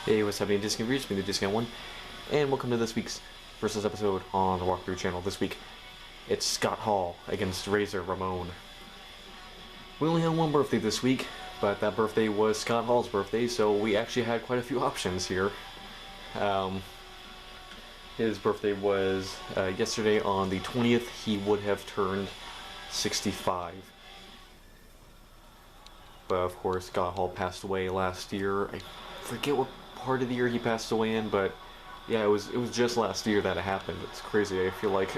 Hey, what's happening, Discount Readers? Me, the Guy01, and welcome to this week's versus episode on the Walkthrough channel. This week, it's Scott Hall against Razor Ramon. We only had one birthday this week, but that birthday was Scott Hall's birthday, so we actually had quite a few options here. His birthday was yesterday on the 20th. He would have turned 65. But of course, Scott Hall passed away last year. I forget what part of the year he passed away in, but yeah, it was just last year that it happened. It's crazy. I feel like,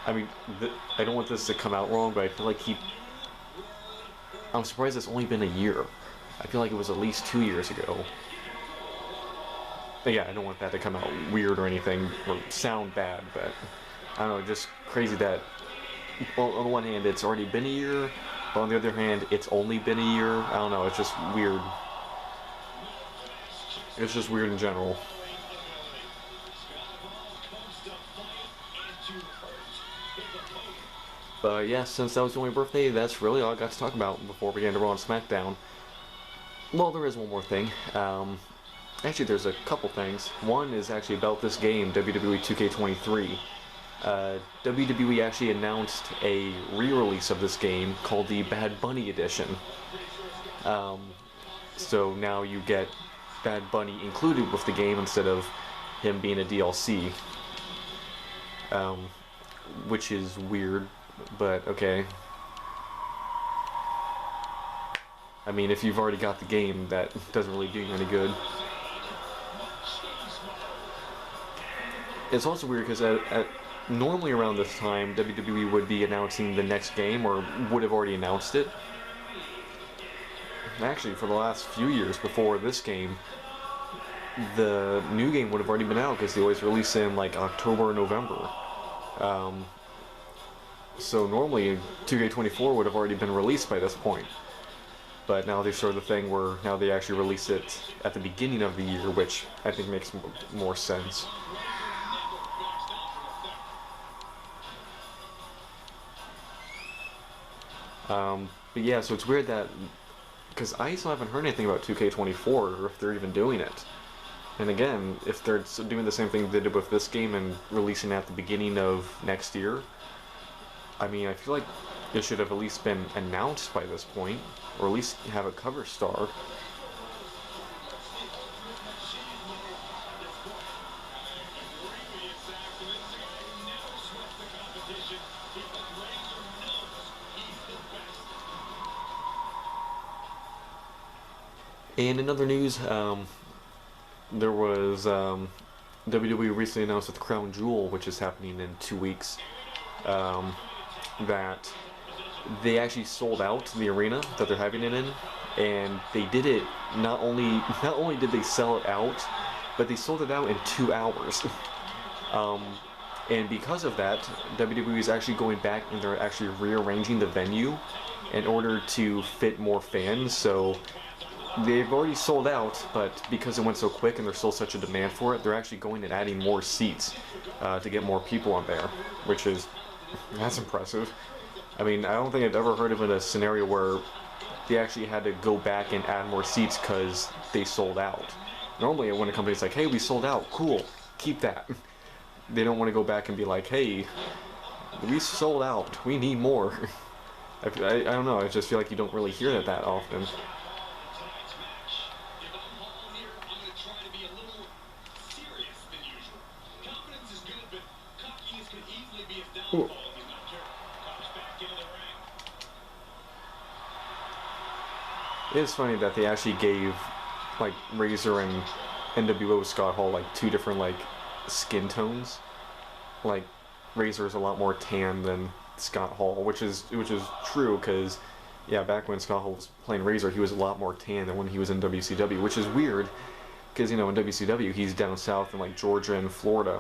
I mean, I don't want this to come out wrong, but I feel like I'm surprised it's only been a year. I feel like it was at least 2 years ago. But yeah, I don't want that to come out weird or anything, or sound bad, but I don't know, just crazy that, well, on the one hand, it's already been a year, but on the other hand, it's only been a year. I don't know, it's just weird. It's just weird in general. But yeah, since that was the only birthday, that's really all I got to talk about before we get into Raw and SmackDown. Well, there is one more thing. Actually, there's a couple things. One is actually about this game, WWE 2K23. WWE actually announced a re-release of this game called the Bad Bunny Edition. So now you get Bad Bunny included with the game instead of him being a DLC. Which is weird, but okay. I mean, if you've already got the game, that doesn't really do you any good. It's also weird because normally around this time, WWE would be announcing the next game, or would have already announced it. Actually, for the last few years before this game, the new game would have already been out because they always release in like October or November. So normally 2K24 would have already been released by this point. But now they sort of the thing where now they actually release it at the beginning of the year, which I think makes more sense. But yeah, so it's weird that, because I still haven't heard anything about 2K24 or if they're even doing it. And again, if they're doing the same thing they did with this game and releasing it at the beginning of next year, I mean, I feel like it should have at least been announced by this point, or at least have a cover star. And in other news, there was WWE recently announced that the Crown Jewel, which is happening in 2 weeks, that they actually sold out the arena that they're having it in, and they did it not only did they sell it out, but they sold it out in 2 hours. And because of that, WWE is actually going back and they're actually rearranging the venue in order to fit more fans. So they've already sold out, but because it went so quick and there's still such a demand for it, they're actually going and adding more seats to get more people on there, that's impressive. I mean, I don't think I've ever heard of a scenario where they actually had to go back and add more seats because they sold out. Normally when a company's like, hey, we sold out, cool, keep that. They don't want to go back and be like, hey, we sold out, we need more. I don't know, I just feel like you don't really hear that often. Ooh. It's funny that they actually gave like Razor and NWO Scott Hall like 2 different like skin tones. Like Razor is a lot more tan than Scott Hall, which is true because yeah, back when Scott Hall was playing Razor, he was a lot more tan than when he was in WCW, which is weird because you know in WCW he's down south in like Georgia and Florida.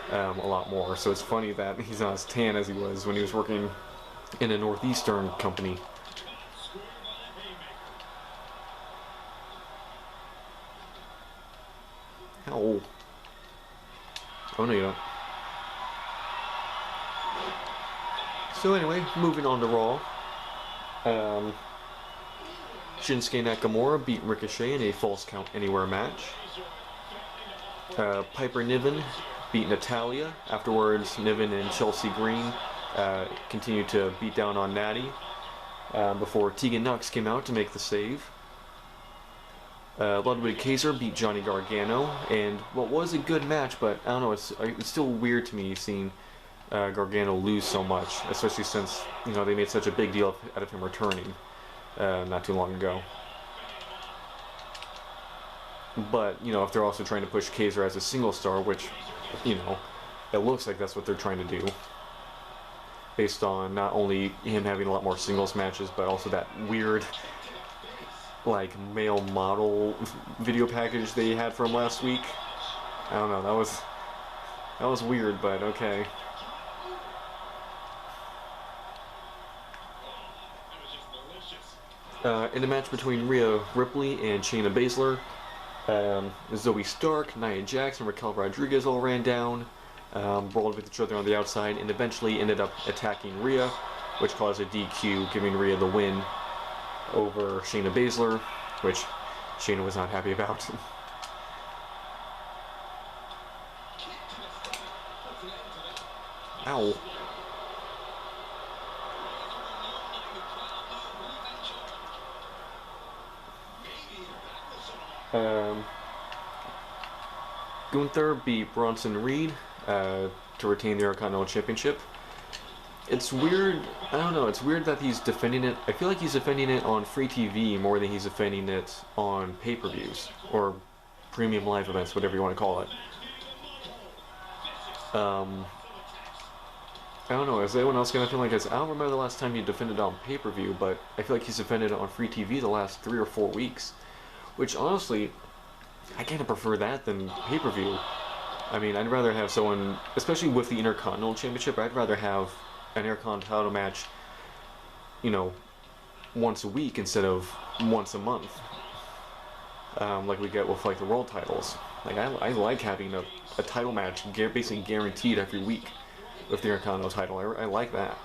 A lot more, so it's funny that he's not as tan as he was when he was working in a northeastern company. Ow. Oh no, you don't. So anyway, moving on to Raw. Shinsuke Nakamura beat Ricochet in a Falls Count Anywhere match. Piper Niven beat Natalya. Afterwards, Niven and Chelsea Green continued to beat down on Natty before Tegan Nox came out to make the save. Ludwig Kaiser beat Johnny Gargano, and what was a good match, but I don't know, it's still weird to me seeing Gargano lose so much, especially since they made such a big deal out of him returning not too long ago. But if they're also trying to push Kaiser as a single star, which it looks like that's what they're trying to do, based on not only him having a lot more singles matches, but also that weird male model video package they had from last week. I don't know, that was weird, but okay. In a match between Rhea Ripley and Shayna Baszler, Zoe Stark, Nia Jax, and Raquel Rodriguez all ran down, brawled with each other on the outside, and eventually ended up attacking Rhea, which caused a DQ, giving Rhea the win over Shayna Baszler, which Shayna was not happy about. Ow. Gunther beat Bronson Reed to retain the Intercontinental Championship. It's weird, I don't know, it's weird that he's defending it. I feel like he's defending it on free TV more than he's defending it on pay-per-views or premium live events, whatever you want to call it. I don't know, is anyone else gonna feel like this? I don't remember the last time he defended it on pay-per-view, but I feel like he's defended it on free TV the last 3 or 4 weeks. Which, honestly, I kind of prefer that than pay-per-view. I mean, I'd rather have someone, especially with the Intercontinental Championship, I'd rather have an Intercontinental match, once a week instead of once a month. Like we get with, the world titles. I like having a title match basically guaranteed every week with the Intercontinental title. I like that.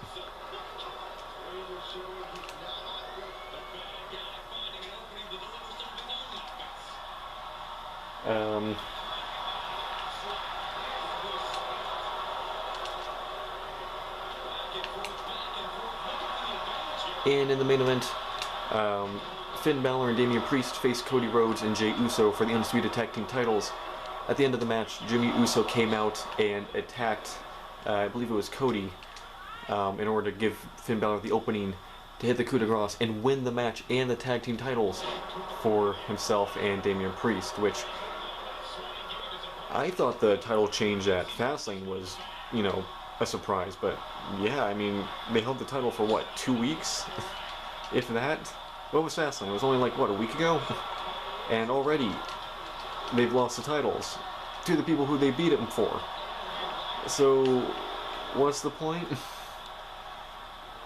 And in the main event, Finn Balor and Damian Priest faced Cody Rhodes and Jey Uso for the Undisputed Tag Team titles. At the end of the match, Jimmy Uso came out and attacked, I believe it was Cody, in order to give Finn Balor the opening to hit the coup de grace and win the match and the tag team titles for himself and Damian Priest, which I thought the title change at Fastlane was, a surprise, but yeah, I mean, they held the title for what, 2 weeks? If that? What was Fastlane? It was only a week ago? And already they've lost the titles to the people who they beat them for. So, what's the point?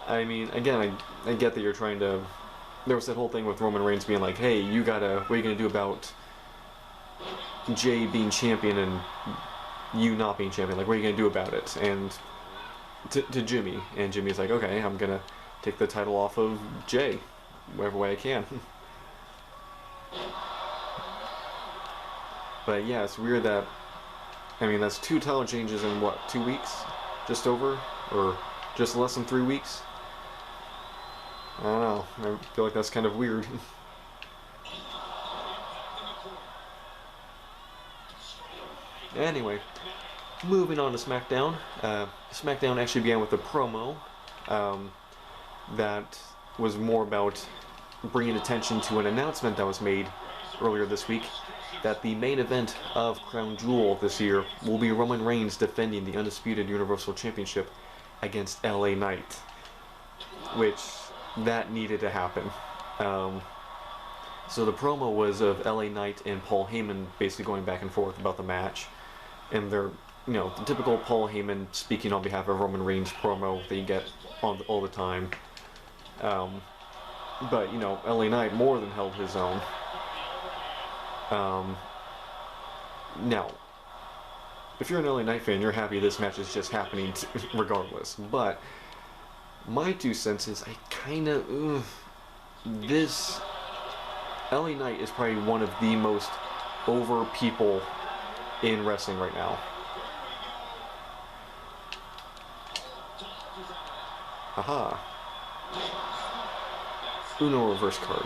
I mean, again, I get that you're trying to... There was that whole thing with Roman Reigns being like, hey, what are you going to do about Jay being champion and you not being champion? What are you going to do about it? And to Jimmy. And Jimmy's like, okay, I'm going to take the title off of Jay whatever way I can. But yeah, it's weird that, I mean, that's 2 title changes in what, 2 weeks? Just over? Or just less than 3 weeks? I don't know. I feel like that's kind of weird. Anyway, moving on to SmackDown. SmackDown actually began with a promo that was more about bringing attention to an announcement that was made earlier this week that the main event of Crown Jewel this year will be Roman Reigns defending the Undisputed Universal Championship against LA Knight, which that needed to happen. So the promo was of LA Knight and Paul Heyman basically going back and forth about the match, and they're, the typical Paul Heyman speaking on behalf of Roman Reigns promo that you get all the time. But LA Knight more than held his own. Now, if you're an LA Knight fan, you're happy this match is just happening regardless. But my 2 cents is I kind of this LA Knight is probably one of the most over people in wrestling right now. Haha. Uno reverse card.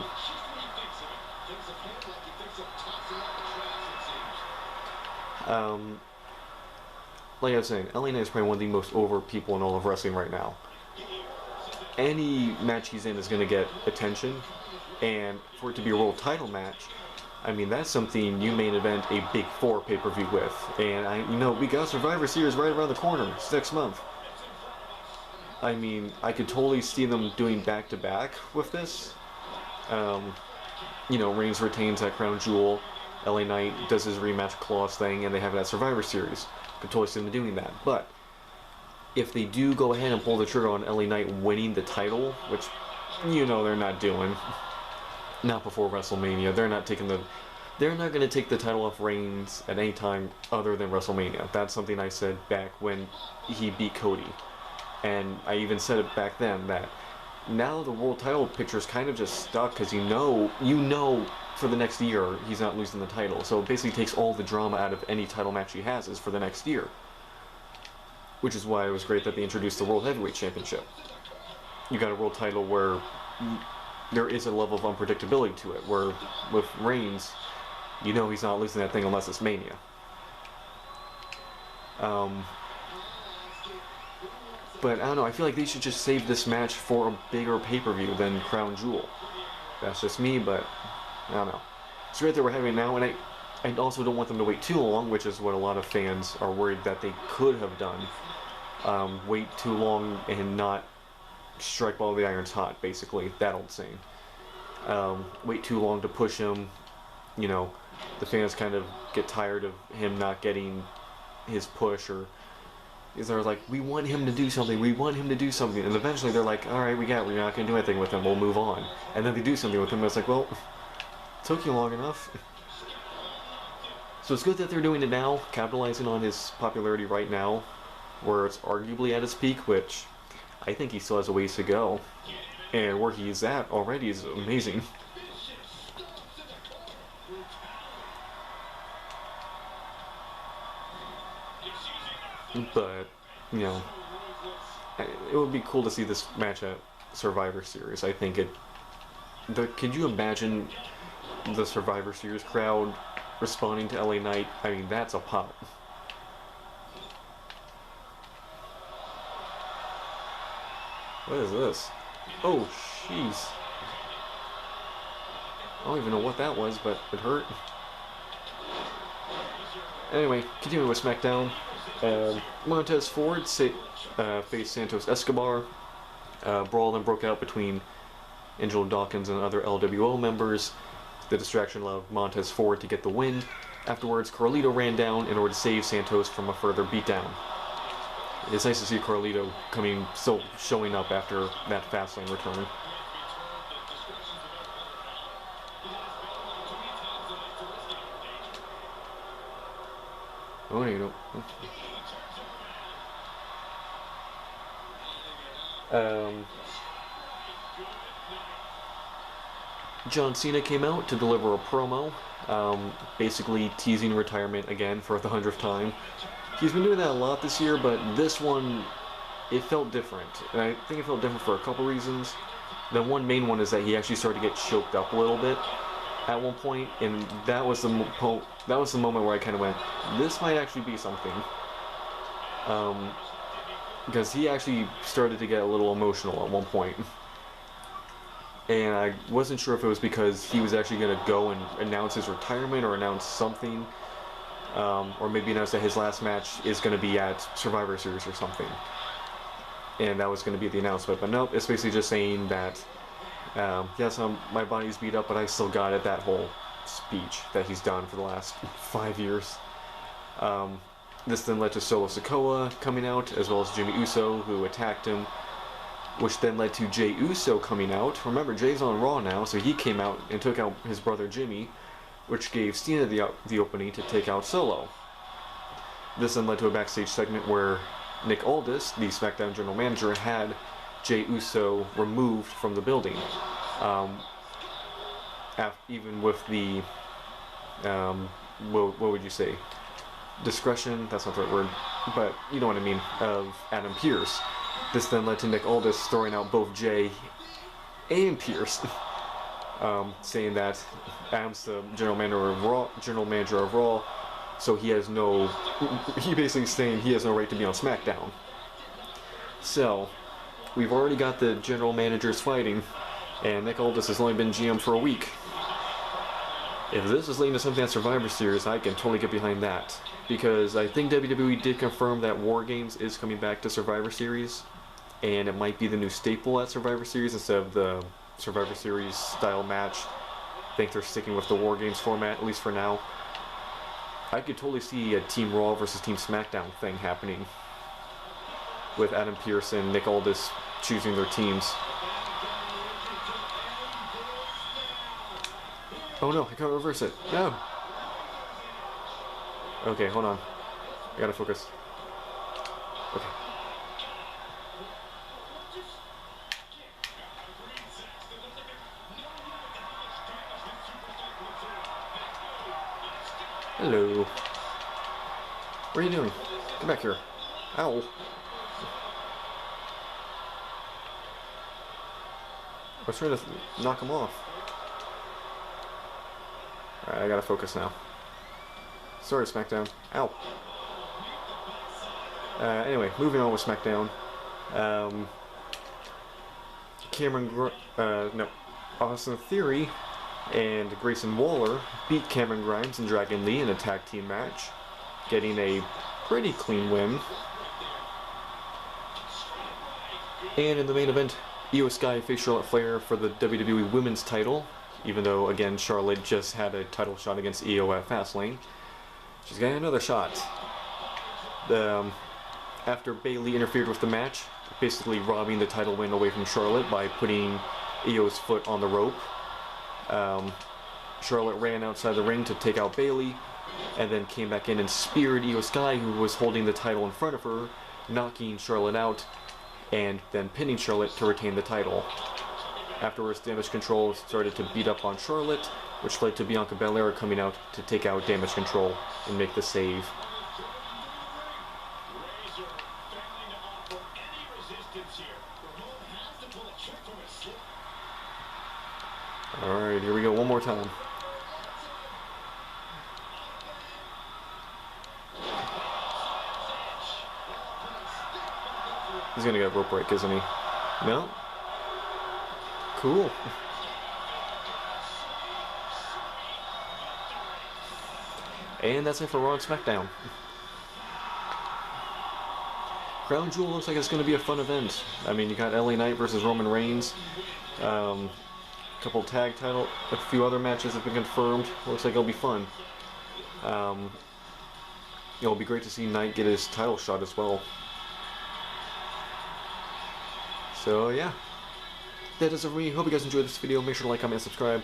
Like I was saying, LA Knight is probably one of the most over people in all of wrestling right now. Any match he's in is going to get attention, and for it to be a world title match, I mean, that's something you main event a Big Four pay-per-view with. And we got Survivor Series right around the corner. It's next month. I mean, I could totally see them doing back-to-back with this. Reigns retains that crown jewel. LA Knight does his rematch clause thing, and they have that Survivor Series. I could totally see them doing that. But if they do go ahead and pull the trigger on LA Knight winning the title, which they're not doing, not before WrestleMania. They're not going to take the title off Reigns at any time other than WrestleMania. That's something I said back when he beat Cody. And I even said it back then that now the world title picture is kind of just stuck because you know for the next year he's not losing the title. So it basically takes all the drama out of any title match he has is for the next year. Which is why it was great that they introduced the World Heavyweight Championship. You got a world title where there is a level of unpredictability to it, where with Reigns, he's not losing that thing unless it's Mania. But I don't know, I feel like they should just save this match for a bigger pay-per-view than Crown Jewel. That's just me, but I don't know. It's great that we're having it now, and I also don't want them to wait too long, which is what a lot of fans are worried that they could have done. Wait too long and not strike while the iron's hot, basically, that old saying. Wait too long to push him, the fans kind of get tired of him not getting his push, or they're like, we want him to do something, and eventually they're like, alright, we're not going to do anything with him, we'll move on. And then they do something with him, and it's like, well, it took you long enough. So it's good that they're doing it now, capitalizing on his popularity right now, where it's arguably at its peak, which I think he still has a ways to go. And where he's at already is amazing. But, it would be cool to see this match at Survivor Series. I think could you imagine the Survivor Series crowd responding to LA Knight? I mean, that's a pop. What is this? Oh, jeez. I don't even know what that was, but it hurt. Anyway, continuing with SmackDown. Montez Ford faced Santos Escobar. Brawl then broke out between Angelo Dawkins and other LWO members. The distraction allowed Montez Ford to get the win. Afterwards, Carlito ran down in order to save Santos from a further beatdown. It's nice to see Carlito still showing up after that Fastlane return. Oh, you know. John Cena came out to deliver a promo, basically teasing retirement again for the 100th time. He's been doing that a lot this year, but this one, it felt different. And I think it felt different for a couple reasons. The one main one is that he actually started to get choked up a little bit at one point, and that was the moment where I kind of went, this might actually be something. Because he actually started to get a little emotional at one point. And I wasn't sure if it was because he was actually going to go and announce his retirement or announce something. Or maybe announce that his last match is going to be at Survivor Series or something. And that was going to be the announcement. But nope, it's basically just saying that, yes, my body's beat up, but I still got it, that whole speech that he's done for the last 5 years. This then led to Solo Sikoa coming out, as well as Jimmy Uso, who attacked him, which then led to Jey Uso coming out. Remember, Jey's on Raw now, so he came out and took out his brother Jimmy, which gave Cena the opening to take out Solo. This then led to a backstage segment where Nick Aldis, the SmackDown general manager, had Jey Uso removed from the building. even with the what would you say, discretion, that's not the right word, but you know what I mean, of Adam Pearce. This then led to Nick Aldis throwing out both Jay and Pearce, saying that Adam's the general manager of Raw, so he basically saying he has no right to be on SmackDown. So, we've already got the general managers fighting, and Nick Aldis has only been GM for a week. If this is leading to something at Survivor Series, I can totally get behind that. Because I think WWE did confirm that War Games is coming back to Survivor Series, and it might be the new staple at Survivor Series instead of the Survivor Series style match. I think they're sticking with the War Games format, at least for now. I could totally see a Team Raw versus Team SmackDown thing happening, with Adam Pearce and Nick Aldis choosing their teams. Oh no, I can't reverse it. No! Okay, hold on. I gotta focus. Okay. Hello. What are you doing? Get back here. Ow. I was trying to knock him off. Alright, I gotta focus now. Sorry, SmackDown. Ow. Anyway, moving on with SmackDown. Austin Theory and Grayson Waller beat Cameron Grimes and Dragon Lee in a tag team match, getting a pretty clean win. And in the main event, Io Sky faced Charlotte Flair for the WWE Women's title, even though, again, Charlotte just had a title shot against Io at Fastlane. She's getting another shot. After Bayley interfered with the match, basically robbing the title win away from Charlotte by putting Io's foot on the rope. Charlotte ran outside the ring to take out Bayley, and then came back in and speared Io Sky, who was holding the title in front of her, knocking Charlotte out, and then pinning Charlotte to retain the title. Afterwards, Damage Control started to beat up on Charlotte, which led to Bianca Belair coming out to take out Damage Control and make the save. Alright, here we go one more time. He's gonna get a rope break, isn't he? No? Cool. And that's it for Raw and SmackDown. Crown Jewel looks like it's going to be a fun event. I mean, you got LA Knight versus Roman Reigns. Couple tag title, a few other matches have been confirmed. Looks like it'll be fun. It'll be great to see Knight get his title shot as well. So yeah, that is it for me. Hope you guys enjoyed this video. Make sure to like, comment, and subscribe.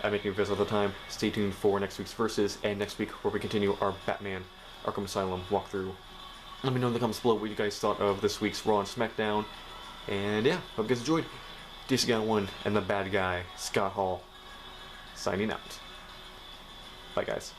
I make new videos all the time. Stay tuned for next week's Versus, and next week where we continue our Batman Arkham Asylum walkthrough. Let me know in the comments below what you guys thought of this week's Raw and SmackDown. And yeah, hope you guys enjoyed. Guy01 and the bad guy, Scott Hall, signing out. Bye guys.